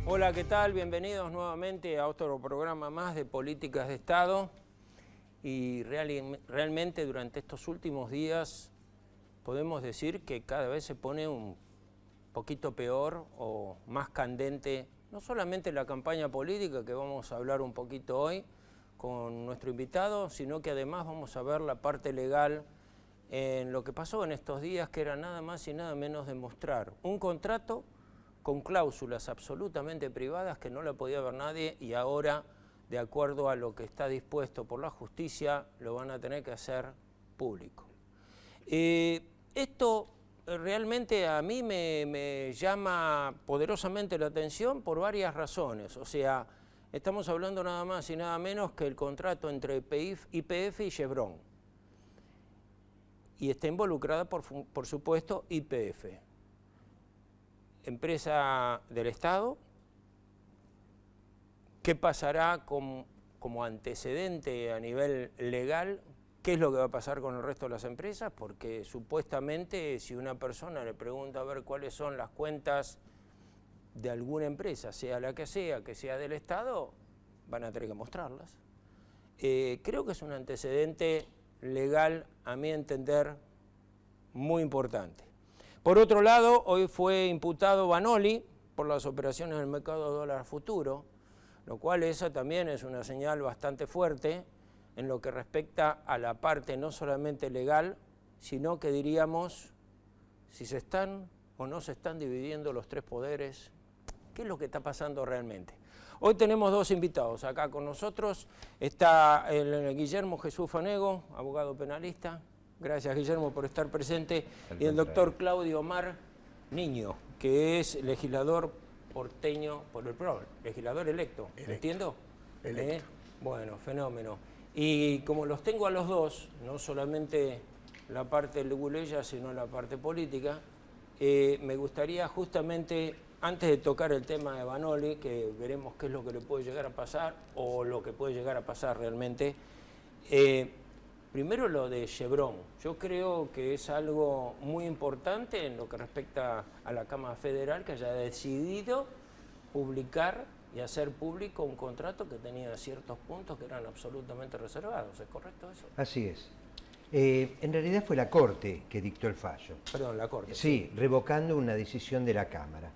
Hola, ¿qué tal? Bienvenidos nuevamente a otro programa más de Políticas de Estado. Y realmente durante estos últimos días podemos decir que cada vez se pone un poquito peor o más candente, no solamente la campaña política, que vamos a hablar un poquito hoy con nuestro invitado, sino que además vamos a ver la parte legal en lo que pasó en estos días, que era nada más y nada menos demostrar un contrato con cláusulas absolutamente privadas que no la podía ver nadie, y ahora, de acuerdo a lo que está dispuesto por la justicia, lo van a tener que hacer público. Esto realmente a mí me llama poderosamente la atención por varias razones. O sea, estamos hablando nada más y nada menos que el contrato entre YPF y Chevron. Y está involucrada, por supuesto, YPF. Empresa del Estado. ¿Qué pasará como antecedente a nivel legal? ¿Qué es lo que va a pasar con el resto de las empresas? Porque supuestamente si una persona le pregunta a ver cuáles son las cuentas de alguna empresa, sea la que sea del Estado, van a tener que mostrarlas. Creo que es un antecedente legal, a mi entender, muy importante. Por otro lado, hoy fue imputado Vanoli por las operaciones del mercado de dólar futuro, lo cual esa también es una señal bastante fuerte en lo que respecta a la parte no solamente legal, sino que diríamos si se están o no se están dividiendo los tres poderes, qué es lo que está pasando realmente. Hoy tenemos dos invitados acá con nosotros. Está el Guillermo Jesús Fanego, abogado penalista. Gracias, Guillermo, por estar presente. Y el doctor Claudio Omar Niño, que es legislador porteño por el PRO, legislador electo. ¿Entiendo? Electo. Bueno, fenómeno. Y como los tengo a los dos, no solamente la parte leguleya, sino la parte política, me gustaría justamente, antes de tocar el tema de Vanoli, que veremos qué es lo que le puede llegar a pasar, o lo que puede llegar a pasar realmente, primero lo de Chevron. Yo creo que es algo muy importante en lo que respecta a la Cámara Federal, que haya decidido publicar y hacer público un contrato que tenía ciertos puntos que eran absolutamente reservados. ¿Es correcto eso? Así es. En realidad fue la Corte que dictó el fallo. Perdón, la Corte. Sí, revocando una decisión de la Cámara.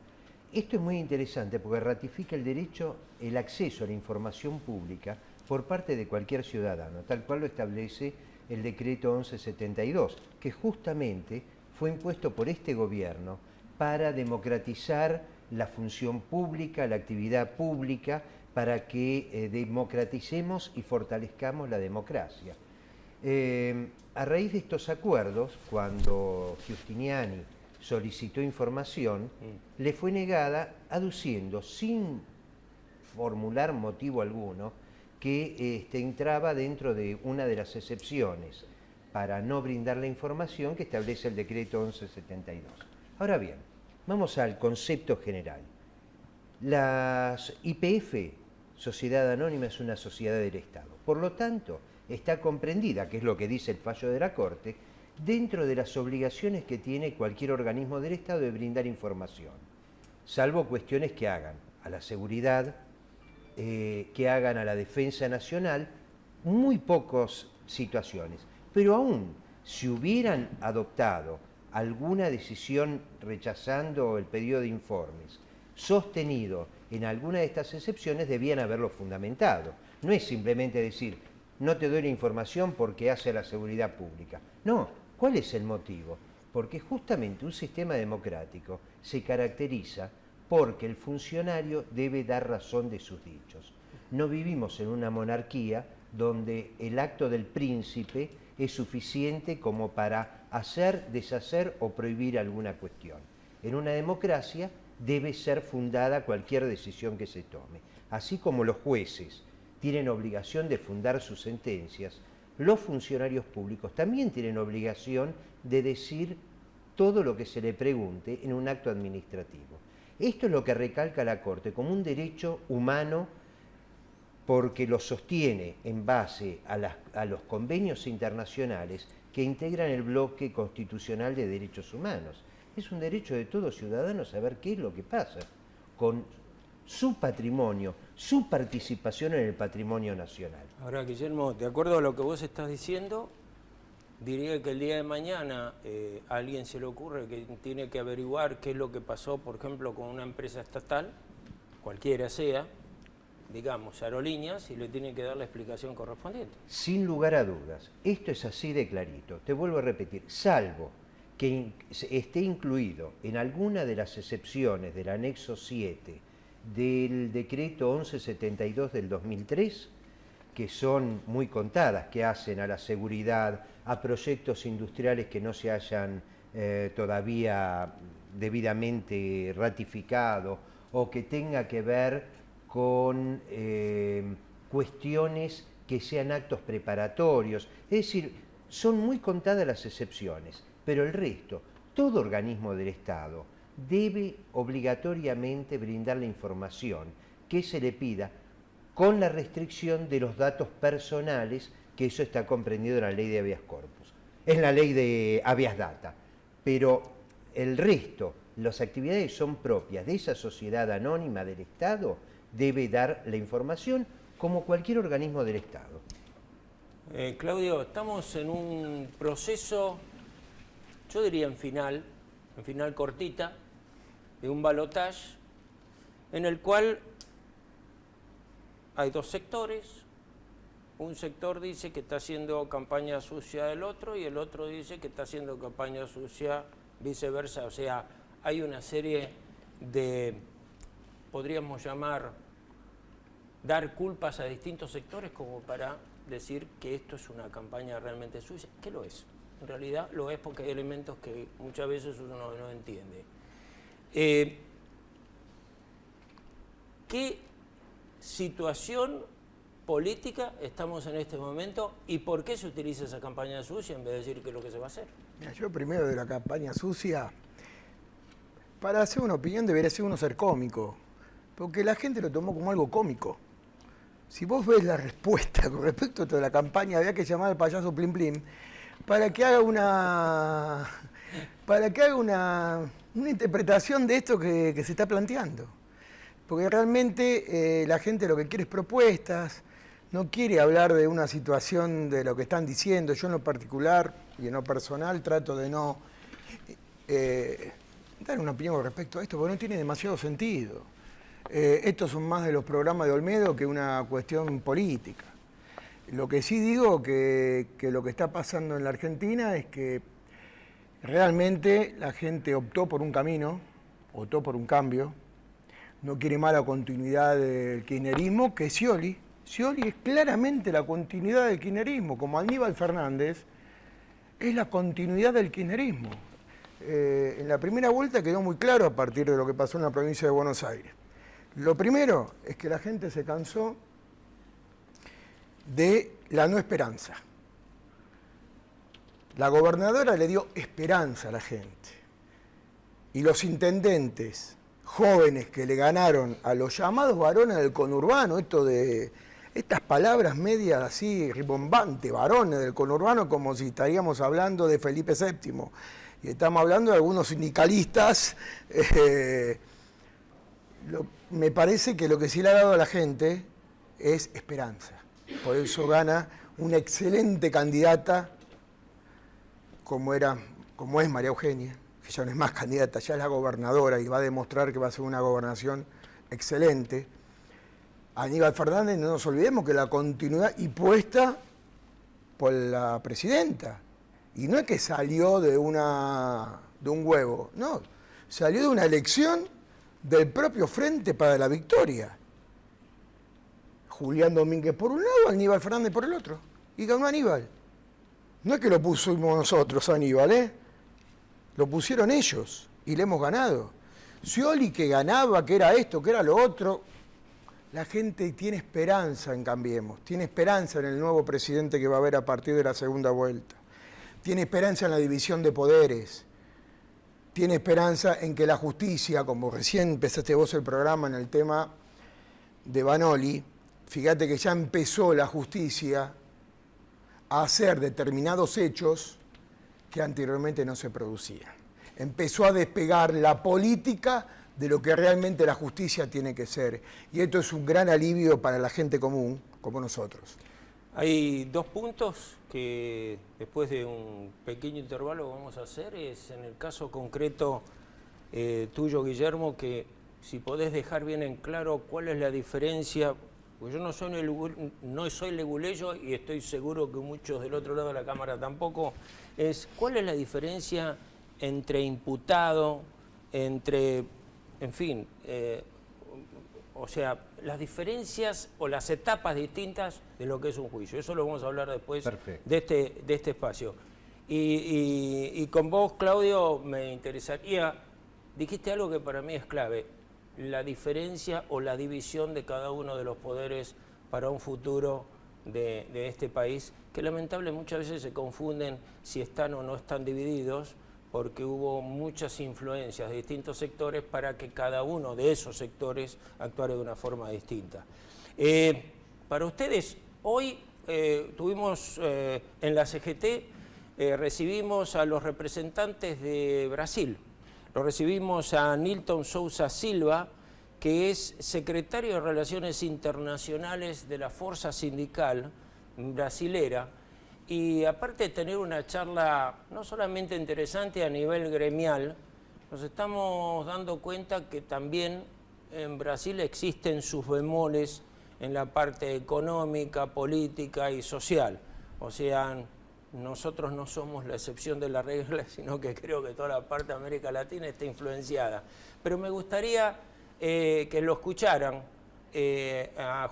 Esto es muy interesante porque ratifica el derecho, el acceso a la información pública por parte de cualquier ciudadano, tal cual lo establece el decreto 1172, que justamente fue impuesto por este gobierno para democratizar la función pública, la actividad pública, para que democraticemos y fortalezcamos la democracia. A raíz de estos acuerdos, cuando Giustiniani solicitó información, le fue negada, aduciendo, sin formular motivo alguno, que entraba dentro de una de las excepciones para no brindar la información que establece el decreto 1172. Ahora bien, vamos al concepto general. Las YPF, Sociedad Anónima, es una sociedad del Estado. Por lo tanto, está comprendida, que es lo que dice el fallo de la Corte, dentro de las obligaciones que tiene cualquier organismo del Estado de brindar información, salvo cuestiones que hagan a la seguridad, que hagan a la defensa nacional, muy pocas situaciones. Pero aún si hubieran adoptado alguna decisión rechazando el pedido de informes, sostenido en alguna de estas excepciones, debían haberlo fundamentado. No es simplemente decir, no te doy la información porque hace a la seguridad pública. No, ¿cuál es el motivo? Porque justamente un sistema democrático se caracteriza porque el funcionario debe dar razón de sus dichos. No vivimos en una monarquía donde el acto del príncipe es suficiente como para hacer, deshacer o prohibir alguna cuestión. En una democracia debe ser fundada cualquier decisión que se tome. Así como los jueces tienen obligación de fundar sus sentencias, los funcionarios públicos también tienen obligación de decir todo lo que se le pregunte en un acto administrativo. Esto es lo que recalca la Corte como un derecho humano, porque lo sostiene en base a los convenios internacionales que integran el bloque constitucional de derechos humanos. Es un derecho de todo ciudadano saber qué es lo que pasa con su patrimonio, su participación en el patrimonio nacional. Ahora, Guillermo, de acuerdo a lo que vos estás diciendo, diría que el día de mañana a alguien se le ocurre que tiene que averiguar qué es lo que pasó, por ejemplo, con una empresa estatal, cualquiera sea, digamos, Aerolíneas, y le tiene que dar la explicación correspondiente. Sin lugar a dudas, esto es así de clarito. Te vuelvo a repetir, salvo que esté incluido en alguna de las excepciones del anexo 7 del decreto 1172 del 2003, que son muy contadas, que hacen a la seguridad, a proyectos industriales que no se hayan todavía debidamente ratificado, o que tenga que ver con cuestiones que sean actos preparatorios. Es decir, son muy contadas las excepciones, pero el resto, todo organismo del Estado debe obligatoriamente brindar la información que se le pida, con la restricción de los datos personales, que eso está comprendido en la ley de habeas corpus, en la ley de habeas data. Pero el resto, las actividades son propias de esa sociedad anónima del Estado, debe dar la información como cualquier organismo del Estado. Claudio, estamos en un proceso, yo diría en final cortita, de un balotaje en el cual hay dos sectores. Un sector dice que está haciendo campaña sucia del otro y el otro dice que está haciendo campaña sucia viceversa. O sea, hay una serie de, podríamos llamar, dar culpas a distintos sectores como para decir que esto es una campaña realmente sucia, que lo es. En realidad lo es porque hay elementos que muchas veces uno no entiende. ¿Qué situación política estamos en este momento y por qué se utiliza esa campaña sucia en vez de decir qué es lo que se va a hacer? Mira, yo primero de la campaña sucia, para hacer una opinión debería ser uno ser cómico, porque la gente lo tomó como algo cómico. Si vos ves la respuesta con respecto a toda la campaña, había que llamar al payaso Plim Plim para que haga una interpretación de esto que se está planteando. Porque realmente la gente lo que quiere es propuestas, no quiere hablar de una situación de lo que están diciendo. Yo en lo particular y en lo personal trato de no dar una opinión con respecto a esto, porque no tiene demasiado sentido. Estos son más de los programas de Olmedo que una cuestión política. Lo que sí digo que lo que está pasando en la Argentina es que realmente la gente optó por un camino, optó por un cambio, no quiere más la continuidad del kirchnerismo que Scioli. Scioli es claramente la continuidad del kirchnerismo, como Aníbal Fernández es la continuidad del kirchnerismo. En la primera vuelta quedó muy claro a partir de lo que pasó en la provincia de Buenos Aires. Lo primero es que la gente se cansó de la no esperanza. La gobernadora le dio esperanza a la gente. Y los intendentes jóvenes que le ganaron a los llamados varones del conurbano, estas palabras medias así rimbombantes, varones del conurbano, como si estaríamos hablando de Felipe VII. Y estamos hablando de algunos sindicalistas. Me parece que lo que sí le ha dado a la gente es esperanza. Por eso gana una excelente candidata como es María Eugenia, que ya no es más candidata, ya es la gobernadora y va a demostrar que va a ser una gobernación excelente. Aníbal Fernández, no nos olvidemos que la continuidad impuesta por la presidenta. Y no es que salió de un huevo, no, salió de una elección del propio Frente para la Victoria. Julián Domínguez por un lado, Aníbal Fernández por el otro. Y ganó Aníbal. No es que lo pusimos nosotros, Aníbal, lo pusieron ellos y le hemos ganado. Scioli que ganaba, que era esto, que era lo otro. La gente tiene esperanza en Cambiemos, tiene esperanza en el nuevo presidente que va a haber a partir de la segunda vuelta. Tiene esperanza en la división de poderes. Tiene esperanza en que la justicia, como recién empezaste vos el programa en el tema de Vanoli, fíjate que ya empezó la justicia a hacer determinados hechos que anteriormente no se producían. Empezó a despegar la política de lo que realmente la justicia tiene que ser. Y esto es un gran alivio para la gente común, como nosotros. Hay dos puntos que después de un pequeño intervalo vamos a hacer. Es en el caso concreto tuyo, Guillermo, que si podés dejar bien en claro cuál es la diferencia, porque yo no soy leguleyo y estoy seguro que muchos del otro lado de la cámara tampoco, es cuál es la diferencia entre imputado, entre, en fin, o sea, las diferencias o las etapas distintas de lo que es un juicio. Eso lo vamos a hablar después de este espacio. Y con vos, Claudio, me interesaría, dijiste algo que para mí es clave, la diferencia o la división de cada uno de los poderes para un futuro de este país, que lamentablemente muchas veces se confunden si están o no están divididos, porque hubo muchas influencias de distintos sectores para que cada uno de esos sectores actuara de una forma distinta. Para ustedes, hoy tuvimos en la CGT, recibimos a los representantes de Brasil. Lo recibimos a Nilton Sousa Silva, que es secretario de Relaciones Internacionales de la Fuerza Sindical brasilera, y aparte de tener una charla no solamente interesante a nivel gremial, nos estamos dando cuenta que también en Brasil existen sus bemoles en la parte económica, política y social. O sea, nosotros no somos la excepción de la regla, sino que creo que toda la parte de América Latina está influenciada. Pero me gustaría que lo escucharan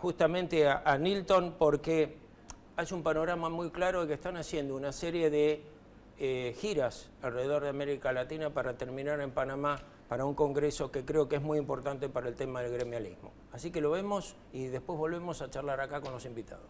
justamente a Nilton, porque hay un panorama muy claro de que están haciendo una serie de giras alrededor de América Latina para terminar en Panamá para un congreso que creo que es muy importante para el tema del gremialismo. Así que lo vemos y después volvemos a charlar acá con los invitados.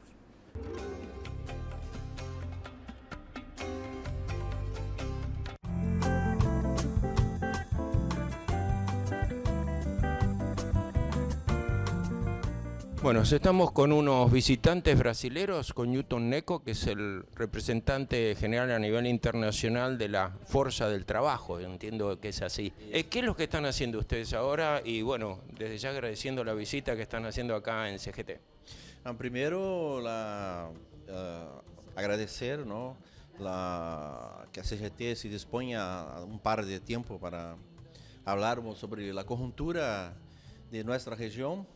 Bueno, estamos con unos visitantes brasileros, con Newton Neco, que es el representante general a nivel internacional de la Fuerza del Trabajo, entiendo que es así. ¿Qué es lo que están haciendo ustedes ahora? Y bueno, desde ya agradeciendo la visita que están haciendo acá en CGT. Primero, agradecer, ¿no? que a CGT se disponga a un par de tiempo para hablar sobre la conjuntura de nuestra región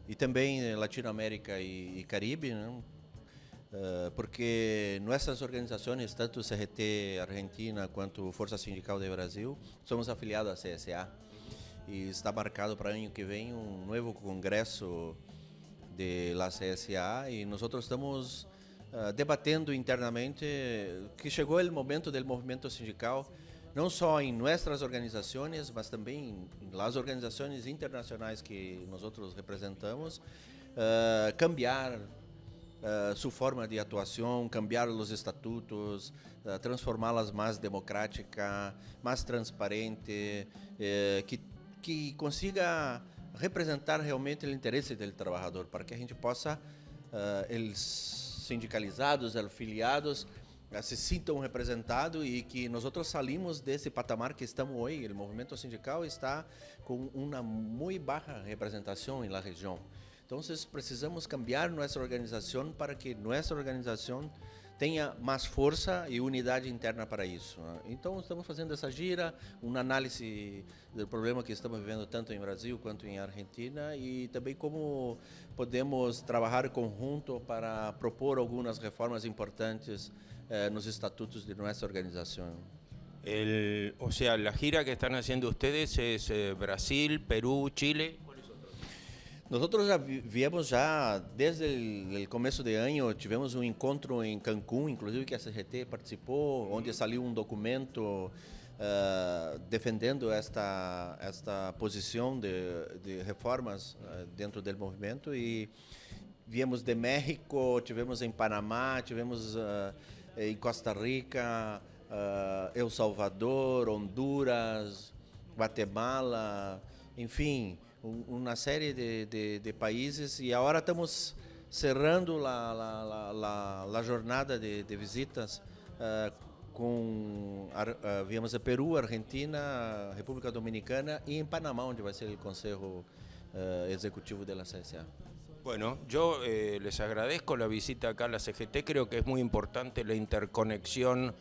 y también Latinoamérica y Caribe, ¿no? Porque nuestras organizaciones, tanto CGT Argentina quanto Fuerza Sindical de Brasil, somos afiliados a CSA y está marcado para el año que viene un nuevo congreso de la CSA y nosotros estamos debatiendo internamente que llegó el momento del movimiento sindical, no solo en nuestras organizaciones, mas también en las organizaciones internacionales que nosotros representamos, cambiar su forma de actuación, cambiar los estatutos, transformarlas más democrática, más transparente, que consiga representar realmente el interés del trabajador, para que a gente possa, os sindicalizados, afiliados, se sintam representados e que nós salimos desse patamar que estamos hoje. O movimento sindical está com uma muito baixa representação na região. Então, precisamos cambiar nossa organização para que nossa organização tenha mais força e unidade interna para isso. Então, estamos fazendo essa gira, uma análise do problema que estamos vivendo tanto em Brasil quanto em Argentina e também como podemos trabalhar conjunto para propor algumas reformas importantes nos estatutos de nuestra organización. O sea, la gira que están haciendo ustedes es Brasil, Perú, Chile. Nosotros viemos já desde o começo de ano, tivemos um encontro em Cancún, inclusive que a CGT participou, onde saiu um documento defendendo esta posição de reformas dentro do movimento e viemos de México, tivemos em Panamá, tivemos em Costa Rica, El Salvador, Honduras, Guatemala, enfim, uma série de países e agora estamos cerrando a jornada de visitas viemos a Perú, Argentina, República Dominicana y en Panamá, donde va a ser el Consejo Ejecutivo de la CSA. Bueno, yo les agradezco la visita acá a la CGT, creo que es muy importante la interconexión,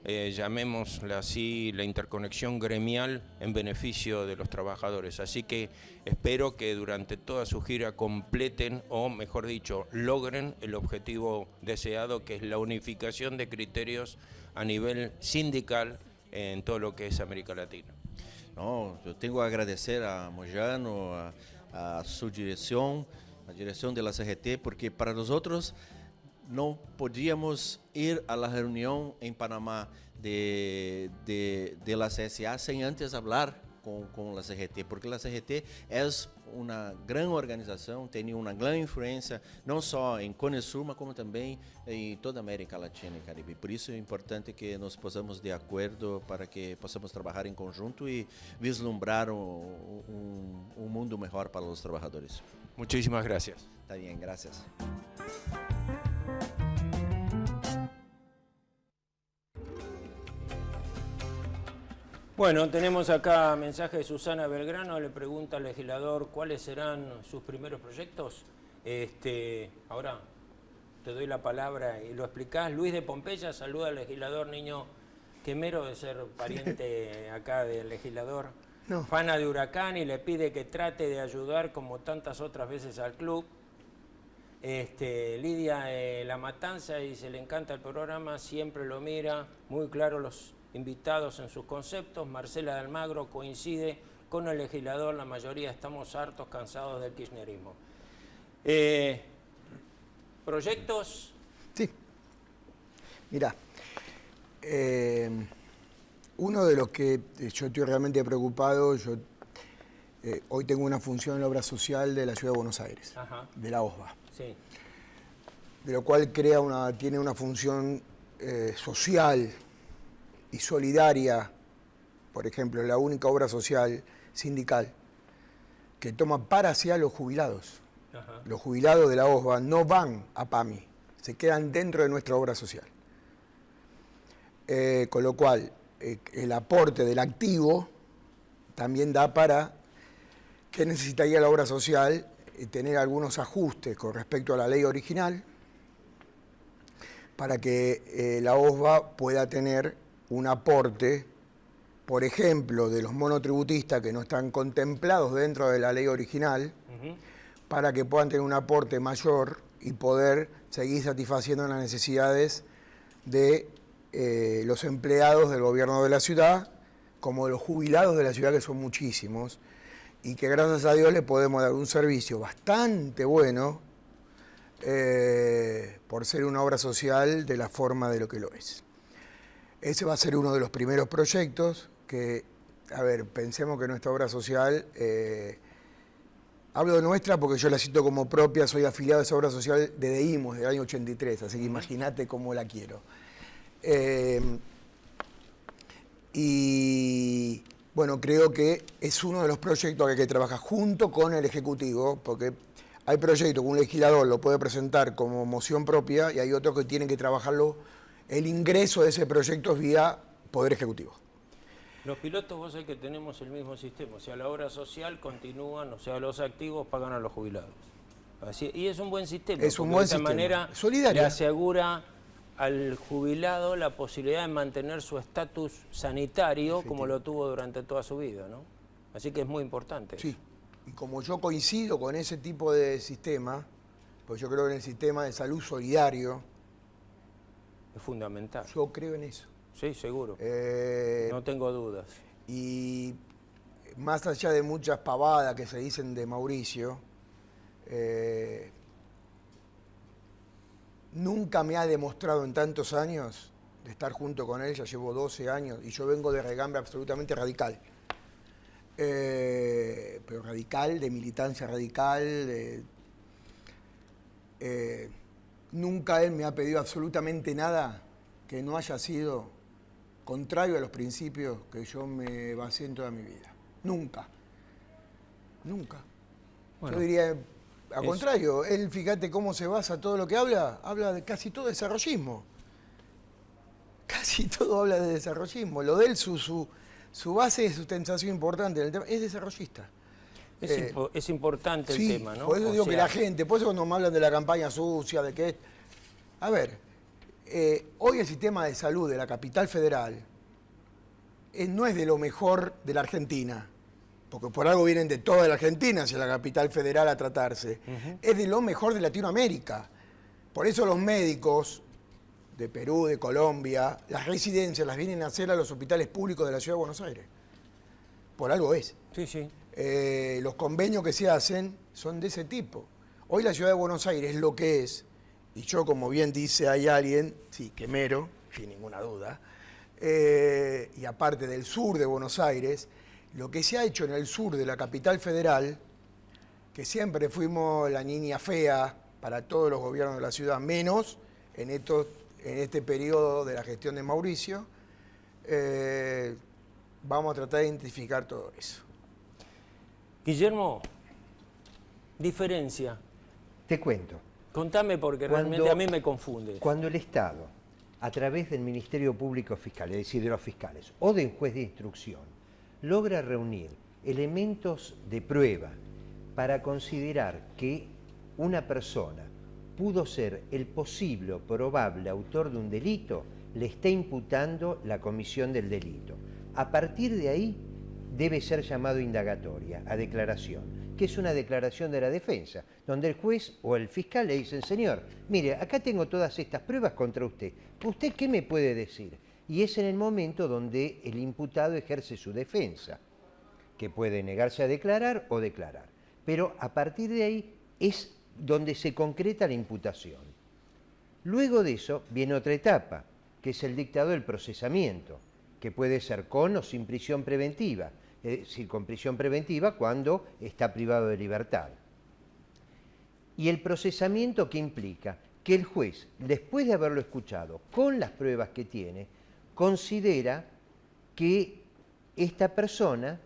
llamémosla así, la interconexión gremial en beneficio de los trabajadores. Así que espero que durante toda su gira completen, o mejor dicho, logren el objetivo deseado, que es la unificación de criterios a nivel sindical en todo lo que es América Latina. No, yo tengo que agradecer a Moyano, a su dirección, a dirección de la CGT, porque para nosotros no podíamos ir a la reunión en Panamá de la CSA sin antes hablar con la CGT, porque la CGT es una gran organización, tiene una gran influencia, no solo en Cone Sul, mas como también en toda América Latina y Caribe. Por eso es importante que nos posamos de acuerdo para que possamos trabajar en conjunto y vislumbrar un mundo mejor para los trabajadores. Muchísimas gracias. Está bien, gracias. Bueno, tenemos acá mensaje de Susana Belgrano, le pregunta al legislador cuáles serán sus primeros proyectos. Ahora te doy la palabra y lo explicás. Luis de Pompeya saluda al legislador Niño Quemero, de ser pariente acá del legislador. No. Fana de Huracán, y le pide que trate de ayudar como tantas otras veces al club. Lidia La Matanza dice, le encanta el programa, siempre lo mira, muy claro los invitados en sus conceptos. Marcela de Almagro coincide con el legislador, la mayoría estamos hartos, cansados del kirchnerismo. ¿Proyectos? Sí. Mirá, uno de los que yo estoy realmente preocupado, hoy tengo una función en la obra social de la Ciudad de Buenos Aires, Ajá. de la OSBA, Sí. de lo cual tiene una función social y solidaria. Por ejemplo, la única obra social sindical que toma para sí a los jubilados. Ajá. Los jubilados de la OSBA no van a PAMI, se quedan dentro de nuestra obra social. Con lo cual, el aporte del activo también da para que necesitaría la obra social tener algunos ajustes con respecto a la ley original para que la OSBA pueda tener un aporte, por ejemplo, de los monotributistas que no están contemplados dentro de la ley original, para que puedan tener un aporte mayor y poder seguir satisfaciendo las necesidades de los empleados del gobierno de la ciudad, como de los jubilados de la ciudad, que son muchísimos, y que gracias a Dios le podemos dar un servicio bastante bueno por ser una obra social de la forma de lo que lo es. Ese va a ser uno de los primeros proyectos que, a ver, pensemos que nuestra obra social, hablo de nuestra porque yo la cito como propia, soy afiliado a esa obra social desde IMOS, del año 83, así que imagínate cómo la quiero. Y bueno, creo que es uno de los proyectos que hay que trabajar junto con el Ejecutivo, porque hay proyectos que un legislador lo puede presentar como moción propia y hay otros que tienen que trabajarlo, el ingreso de ese proyecto vía Poder Ejecutivo. Los pilotos, vos sabés que tenemos el mismo sistema, o sea, la obra social continúan, o sea, los activos pagan a los jubilados. Así, y es un buen sistema, es un buen de esta sistema. manera Solidario. le asegura al jubilado la posibilidad de mantener su estatus sanitario como lo tuvo durante toda su vida, ¿no? Así que es muy importante. Sí, y como yo coincido con ese tipo de sistema, pues yo creo que en el sistema de salud solidario, Es fundamental. yo creo en eso. Sí, seguro. No tengo dudas. Y más allá de muchas pavadas que se dicen de Mauricio, nunca me ha demostrado en tantos años de estar junto con él, ya llevo 12 años, y yo vengo de regambre absolutamente radical. Pero radical, de militancia radical, nunca él me ha pedido absolutamente nada que no haya sido contrario a los principios que yo me basé en toda mi vida. Nunca. Nunca. Bueno, yo diría, al contrario, él, fíjate cómo se basa todo lo que habla de casi todo desarrollismo. casi todo habla de desarrollismo. Lo de él, su base de sustentación importante en el tema es desarrollista. Es importante el Sí, tema, ¿no? por eso O digo que sea, la gente, por eso cuando me hablan de la campaña sucia, de que... A ver, hoy el sistema de salud de la capital federal no es de lo mejor de la Argentina, porque por algo vienen de toda la Argentina hacia la capital federal a tratarse. Es de lo mejor de Latinoamérica. Por eso los médicos de Perú, de Colombia, las residencias las vienen a hacer a los hospitales públicos de la Ciudad de Buenos Aires. Por algo es. sí, sí. Los convenios que se hacen son de ese tipo. Hoy la Ciudad de Buenos Aires lo que es, y yo como bien dice hay alguien, sí, quemero, sin ninguna duda, y aparte del sur de Buenos Aires, lo que se ha hecho en el sur de la capital federal, que siempre fuimos la niña fea para todos los gobiernos de la ciudad, menos en este periodo de la gestión de Mauricio, vamos a tratar de identificar todo eso. Guillermo, diferencia. Te cuento. Contame porque realmente a mí me confunde. Cuando el Estado, a través del Ministerio Público Fiscal, es decir, de los fiscales, o del juez de instrucción, logra reunir elementos de prueba para considerar que una persona pudo ser el posible o probable autor de un delito, le está imputando la comisión del delito. A partir de ahí debe ser llamado indagatoria, a declaración, que es una declaración de la defensa, donde el juez o el fiscal le dicen, señor, mire, acá tengo todas estas pruebas contra usted. ¿Usted qué me puede decir? Y es en el momento donde el imputado ejerce su defensa, que puede negarse a declarar o declarar. Pero a partir de ahí es donde se concreta la imputación. Luego de eso viene otra etapa, que es el dictado del procesamiento, que puede ser con o sin prisión preventiva, es decir, con prisión preventiva cuando está privado de libertad. Y el procesamiento, ¿qué implica? Que el juez, después de haberlo escuchado, con las pruebas que tiene, considera que esta persona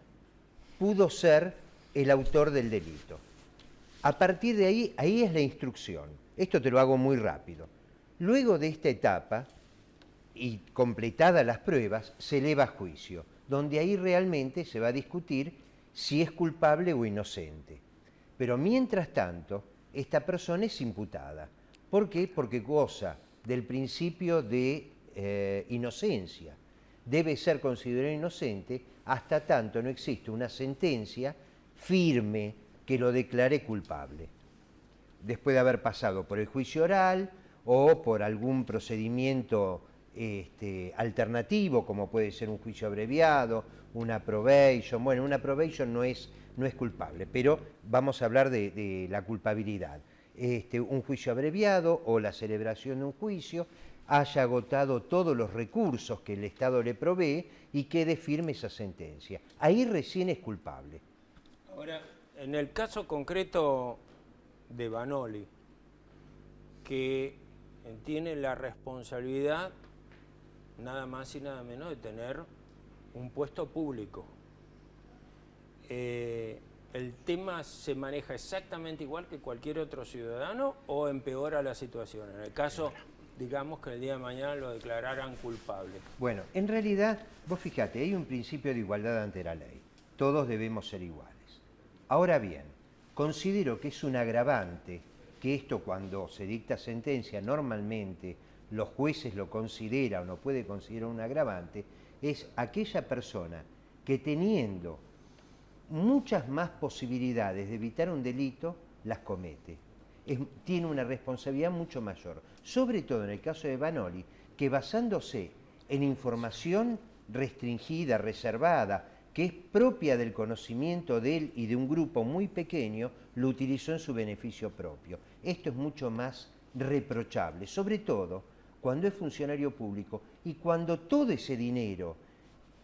pudo ser el autor del delito. A partir de ahí, ahí es la instrucción. Esto te lo hago muy rápido. Luego de esta etapa, y completadas las pruebas, se eleva a juicio, donde ahí realmente se va a discutir si es culpable o inocente. Pero mientras tanto, esta persona es imputada. ¿Por qué? Porque goza del principio de inocencia. Debe ser considerado inocente hasta tanto no existe una sentencia firme que lo declare culpable. Después de haber pasado por el juicio oral o por algún procedimiento alternativo, como puede ser un juicio abreviado, una probation. Bueno, una probation no es culpable, pero vamos a hablar de la culpabilidad. Un juicio abreviado o la celebración de un juicio, haya agotado todos los recursos que el Estado le provee y quede firme esa sentencia. Ahí recién es culpable. Ahora, en el caso concreto de Vanoli, que tiene la responsabilidad nada más y nada menos de tener un puesto público. ¿El tema se maneja exactamente igual que cualquier otro ciudadano o empeora la situación? En el caso, digamos, que el día de mañana lo declararan culpable. Bueno, en realidad, vos fíjate, hay un principio de igualdad ante la ley. Todos debemos ser iguales. Ahora bien, considero que es un agravante que esto, cuando se dicta sentencia, normalmente los jueces lo consideran o no puede considerar un agravante, es aquella persona que teniendo muchas más posibilidades de evitar un delito, las comete. Tiene una responsabilidad mucho mayor, sobre todo en el caso de Vanoli, que basándose en información restringida, reservada, que es propia del conocimiento de él y de un grupo muy pequeño, lo utilizó en su beneficio propio. Esto es mucho más reprochable, sobre todo cuando es funcionario público y cuando todo ese dinero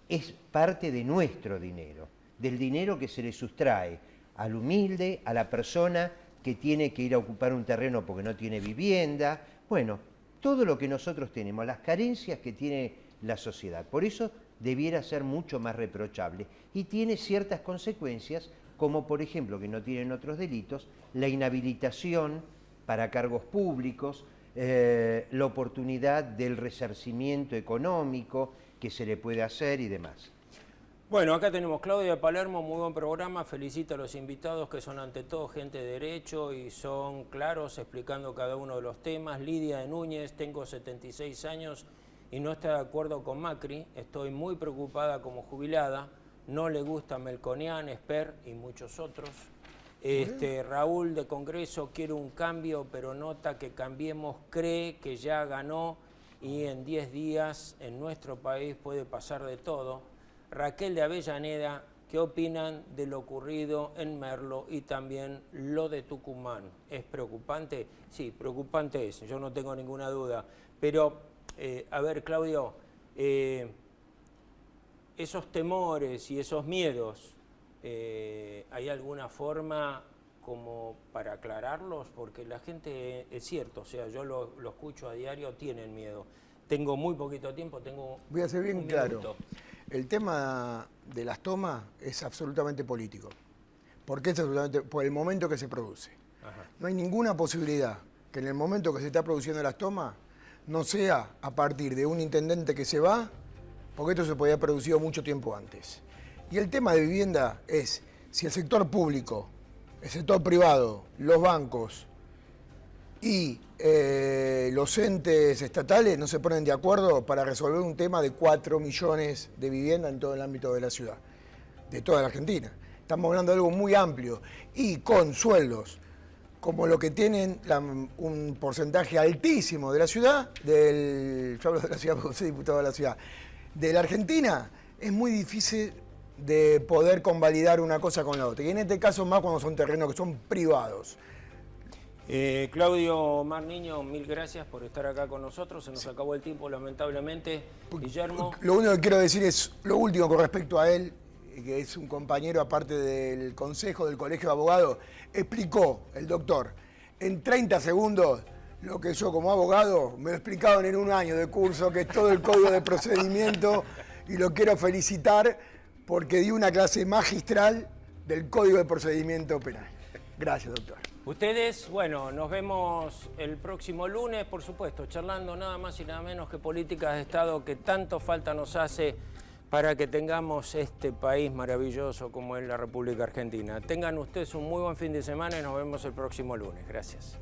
es parte de nuestro dinero, del dinero que se le sustrae al humilde, a la persona que tiene que ir a ocupar un terreno porque no tiene vivienda, bueno, todo lo que nosotros tenemos, las carencias que tiene la sociedad. Por eso debiera ser mucho más reprochable y tiene ciertas consecuencias, como por ejemplo, que no tienen otros delitos, la inhabilitación para cargos públicos, la oportunidad del resarcimiento económico que se le puede hacer y demás. Bueno, acá tenemos Claudia de Palermo, muy buen programa, felicita a los invitados que son ante todo gente de derecho y son claros explicando cada uno de los temas. Lidia de Núñez, tengo 76 años y no está de acuerdo con Macri, estoy muy preocupada como jubilada, no le gusta Melconian, Esper y muchos otros. Raúl de Congreso quiere un cambio, pero nota que Cambiemos cree que ya ganó y en 10 días en nuestro país puede pasar de todo. Raquel de Avellaneda, ¿qué opinan de lo ocurrido en Merlo y también lo de Tucumán? ¿Es preocupante? Sí, preocupante es, yo no tengo ninguna duda. Pero, a ver, Claudio, esos temores y esos miedos, ¿hay alguna forma como para aclararlos? Porque la gente, es cierto, o sea, yo lo escucho a diario, tienen miedo. Tengo muy poquito tiempo, Voy a ser bien claro. Minuto. El tema de las tomas es absolutamente político. ¿Por qué es absolutamente? Por el momento que se produce. Ajá. No hay ninguna posibilidad que en el momento que se está produciendo las tomas no sea a partir de un intendente que se va, porque esto se podía haber producido mucho tiempo antes. Y el tema de vivienda es, si el sector público, el sector privado, los bancos y los entes estatales no se ponen de acuerdo para resolver un tema de 4 millones de viviendas en todo el ámbito de la ciudad, de toda la Argentina. Estamos hablando de algo muy amplio y con sueldos como lo que tienen un porcentaje altísimo de la ciudad, yo hablo de la ciudad porque soy diputado de la ciudad, de la Argentina, es muy difícil de poder convalidar una cosa con la otra. Y en este caso más cuando son terrenos que son privados. Claudio Mar Niño, mil gracias por estar acá con nosotros. Se nos acabó el tiempo, lamentablemente. Guillermo. Lo único que quiero decir es lo último con respecto a él, que es un compañero aparte del Consejo del Colegio de Abogados, explicó el doctor en 30 segundos lo que yo como abogado me lo explicaron en un año de curso, que es todo el código de procedimiento, y lo quiero felicitar porque dio una clase magistral del código de procedimiento penal. Gracias, doctor. Ustedes, bueno, nos vemos el próximo lunes, por supuesto, charlando nada más y nada menos que políticas de Estado que tanto falta nos hace para que tengamos este país maravilloso como es la República Argentina. Tengan ustedes un muy buen fin de semana y nos vemos el próximo lunes. Gracias.